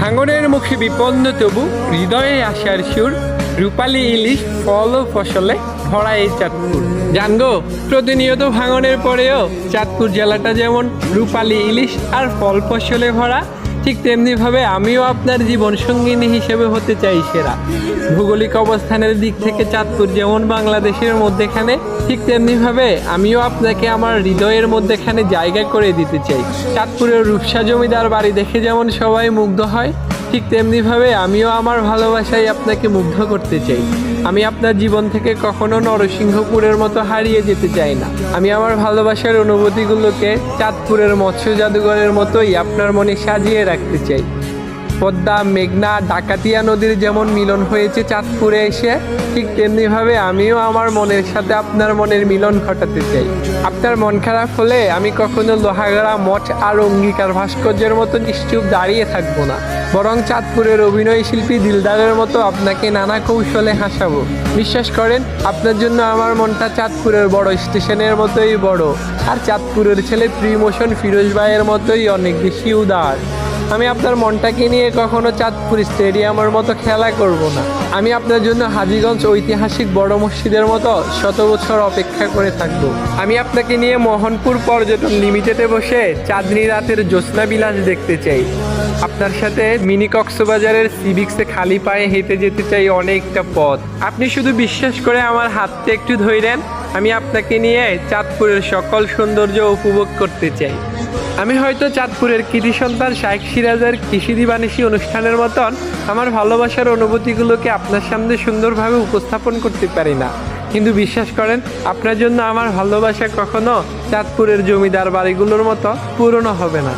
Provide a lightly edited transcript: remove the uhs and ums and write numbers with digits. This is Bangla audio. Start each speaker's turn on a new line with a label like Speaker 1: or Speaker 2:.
Speaker 1: ভাঙনের মুখে বিপন্ন তবু হৃদয়ে আসার সুর, রূপালী ইলিশ ফল ও ফসলে ভরা এই চাঁদপুর। জানগো, প্রতিনিয়ত ভাঙনের পরেও চাঁদপুর জেলাটা যেমন রূপালী ইলিশ আর ফল ফসলে ভরা, ঠিক তেমনিভাবে আমিও আপনার জীবন সঙ্গিনী হিসেবে হতে চাই সেরা। ভৌগোলিক অবস্থানের দিক থেকে চাঁদপুর যেমন বাংলাদেশের মধ্যেখানে, ঠিক তেমনিভাবে আমিও আপনাকে আমার হৃদয়ের মধ্যেখানে জায়গা করে দিতে চাই। চাঁদপুরের রূপসা জমিদার বাড়ি দেখে যেমন সবাই মুগ্ধ হয়, ঠিক তেমনিভাবে আমিও আমার ভালোবাসায় আপনাকে মুগ্ধ করতে চাই। আমি আপনার জীবন থেকে কখনো নরসিংহপুরের মতো হারিয়ে যেতে চাই না। আমি আমার ভালোবাসার অনুভূতিগুলোকে চাঁদপুরের মৎস্য জাদুঘরের মতোই আপনার মনে সাজিয়ে রাখতে চাই। পদ্মা, মেঘনা, ডাকাতিয়া নদীর যেমন মিলন হয়েছে চাঁদপুরে এসে, ঠিক তেমনিভাবে আমিও আমার মনের সাথে আপনার মনের মিলন ঘটাতে চাই। আপনার মন খারাপ হলে আমি কখনো লোহাগড়া মঠ আর অঙ্গীকার ভাস্কর্যের মতো নিশ্চুপ দাঁড়িয়ে থাকবো না, বরং চাঁদপুরের অভিনয় শিল্পী দিলদারের মতো আপনাকে নানা কৌশলে হাসাবো। বিশ্বাস করেন, আপনার জন্য আমার মনটা চাঁদপুরের বড় স্টেশনের মতোই বড়, আর চাঁদপুরের ছেলে প্রিমোশন ফিরোজ ভাইয়ের মতোই অনেক বেশি উদার। আমি আপনার মনটাকে নিয়ে কখনো চাঁদপুর স্টেডিয়ামের মতো খেলা করব না। আমি আপনার জন্য হাজীগঞ্জ ঐতিহাসিক বড় মসজিদের মতো শত বছর অপেক্ষা করে থাকব। আমি আপনাকে নিয়ে মোহনপুর পর্যটন লিমিটেডে বসে চাঁদনি রাতের জ্যোৎস্না বিলাস দেখতে চাই। আপনার সাথে মিনি কক্সবাজারের সিভিক্সে খালি পায়ে হেঁটে যেতে চাই অনেকটা পথ। আপনি শুধু বিশ্বাস করে আমার হাতটা একটু ধইরেন, আমি আপনাকে নিয়ে চাঁদপুরের সকল সৌন্দর্য উপভোগ করতে চাই। আমি হয়তো চাঁদপুরের কৃতি সন্তান শাইখ সিরাজের কৃষি দিবানিশি অনুষ্ঠানের মতন আমার ভালোবাসার অনুভূতিগুলোকে আপনার সামনে সুন্দরভাবে উপস্থাপন করতে পারি না, কিন্তু বিশ্বাস করেন, আপনার জন্য আমার ভালোবাসা কখনো চাঁদপুরের জমিদার বাড়িগুলোর মতো পুরনো হবে না।